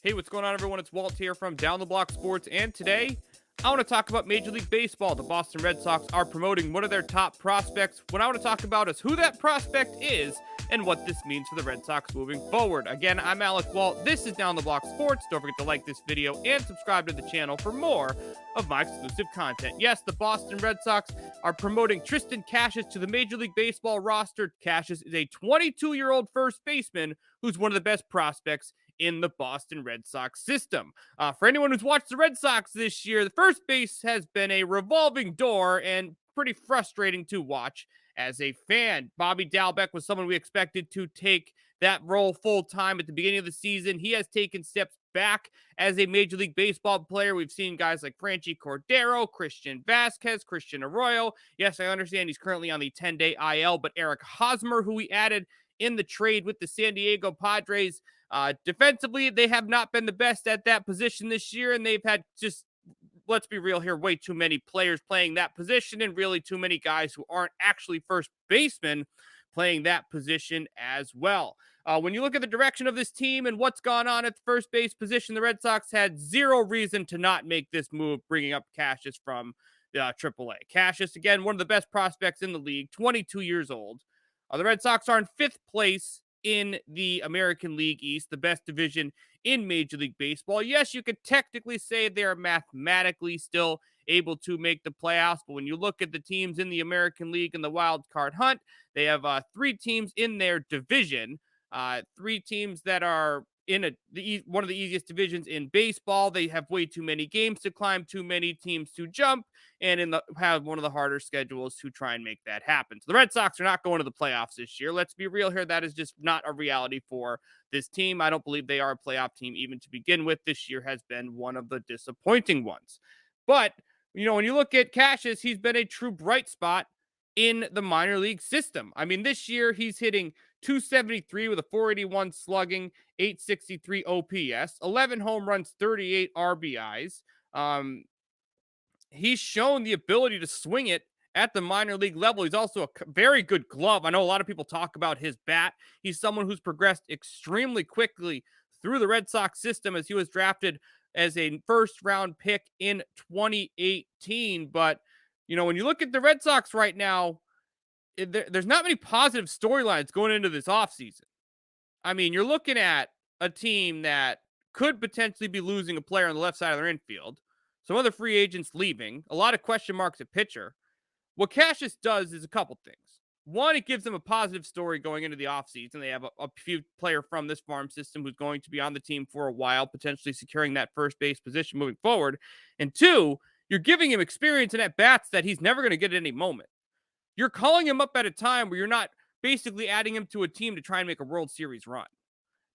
Hey, what's going on, everyone? It's Walt here from Down the Block Sports, and today I want to talk about Major League Baseball. The Boston Red Sox are promoting one of their top prospects. What I want to talk about is who that prospect is and what this means for the Red Sox moving forward. Again, I'm Alex Walt. This is Down the Block Sports. Don't forget to like this video and subscribe to the channel for more of my exclusive content. Yes, the Boston Red Sox are promoting Triston Casas to the Major League Baseball roster. Casas is a 22-year-old first baseman who's one of the best prospects in the Boston Red Sox system. For anyone who's watched the Red Sox this year, the first base has been a revolving door and pretty frustrating to watch as a fan. Bobby Dalbec was someone we expected to take that role full time at the beginning of the season. He has taken steps back as a Major League Baseball player. We've seen guys like Franchi Cordero, Christian Vasquez, Christian Arroyo. Yes, I understand he's currently on the 10-day IL, but Eric Hosmer, who we added in the trade with the San Diego Padres, defensively, they have not been the best at that position this year, and they've had just, let's be real here, way too many players playing that position and really too many guys who aren't actually first basemen playing that position as well. When you look at the direction of this team and what's gone on at the first base position, the Red Sox had zero reason to not make this move, bringing up Casas from AAA. Casas, again, one of the best prospects in the league, 22 years old. The Red Sox are in fifth place in the American League East, the best division in Major League Baseball. Yes, you could technically say they're mathematically still able to make the playoffs, but when you look at the teams in the American League and the wild card hunt, they have three teams in their division, three teams that are in one of the easiest divisions in baseball. They have way too many games to climb, too many teams to jump, and have one of the harder schedules to try and make that happen. So the Red Sox are not going to the playoffs this year. Let's be real here. That is just not a reality for this team. I don't believe they are a playoff team even to begin with. This year has been one of the disappointing ones. But, when you look at Casas, he's been a true bright spot in the minor league system. I mean, this year he's hitting 273 with a 481 slugging, 863 OPS, 11 home runs, 38 RBIs. He's shown the ability to swing it at the minor league level. He's also a very good glove. I know a lot of people talk about his bat. He's someone who's progressed extremely quickly through the Red Sox system as he was drafted as a first round pick in 2018. But, when you look at the Red Sox right now, there's not many positive storylines going into this offseason. I mean, you're looking at a team that could potentially be losing a player on the left side of their infield, some other free agents leaving, a lot of question marks at pitcher. What Casas does is a couple things. One, it gives them a positive story going into the offseason. They have a few player from this farm system who's going to be on the team for a while, potentially securing that first base position moving forward. And two, you're giving him experience and at bats that he's never going to get at any moment. You're calling him up at a time where you're not basically adding him to a team to try and make a World Series run.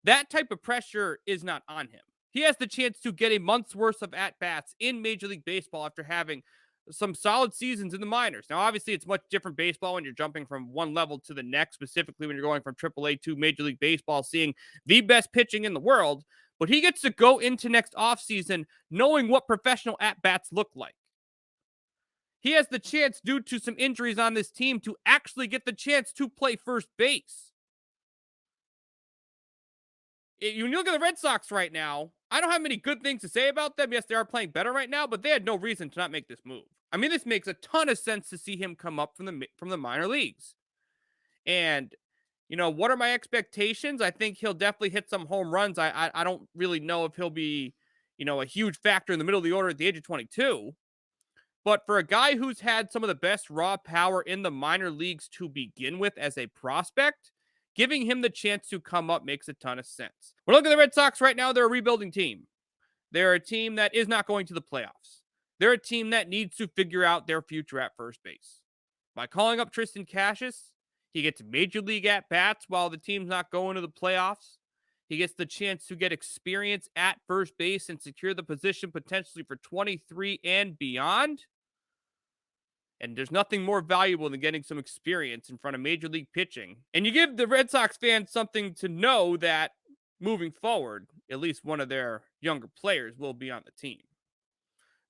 That type of pressure is not on him. He has the chance to get a month's worth of at-bats in Major League Baseball after having some solid seasons in the minors. Now, obviously, it's much different baseball when you're jumping from one level to the next, specifically when you're going from AAA to Major League Baseball, seeing the best pitching in the world. But he gets to go into next offseason knowing what professional at-bats look like. He has the chance, due to some injuries on this team, to actually get the chance to play first base. When you look at the Red Sox right now, I don't have many good things to say about them. Yes, they are playing better right now, but they had no reason to not make this move. I mean, this makes a ton of sense to see him come up from the minor leagues. And, what are my expectations? I think he'll definitely hit some home runs. I don't really know if he'll be, a huge factor in the middle of the order at the age of 22. But for a guy who's had some of the best raw power in the minor leagues to begin with as a prospect, giving him the chance to come up makes a ton of sense. We're looking at the Red Sox right now. They're a rebuilding team. They're a team that is not going to the playoffs. They're a team that needs to figure out their future at first base. By calling up Triston Casas, he gets major league at-bats while the team's not going to the playoffs. He gets the chance to get experience at first base and secure the position potentially for 23 and beyond. And there's nothing more valuable than getting some experience in front of major league pitching. And you give the Red Sox fans something to know that moving forward, at least one of their younger players will be on the team.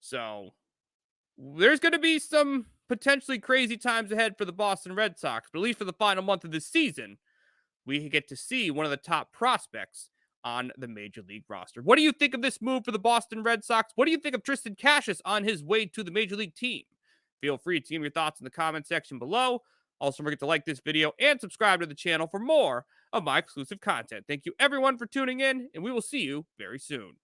So there's going to be some potentially crazy times ahead for the Boston Red Sox, but at least for the final month of this season, we get to see one of the top prospects on the Major League roster. What do you think of this move for the Boston Red Sox? What do you think of Triston Casas on his way to the Major League team? Feel free to give me your thoughts in the comment section below. Also, don't forget to like this video and subscribe to the channel for more of my exclusive content. Thank you, everyone, for tuning in, and we will see you very soon.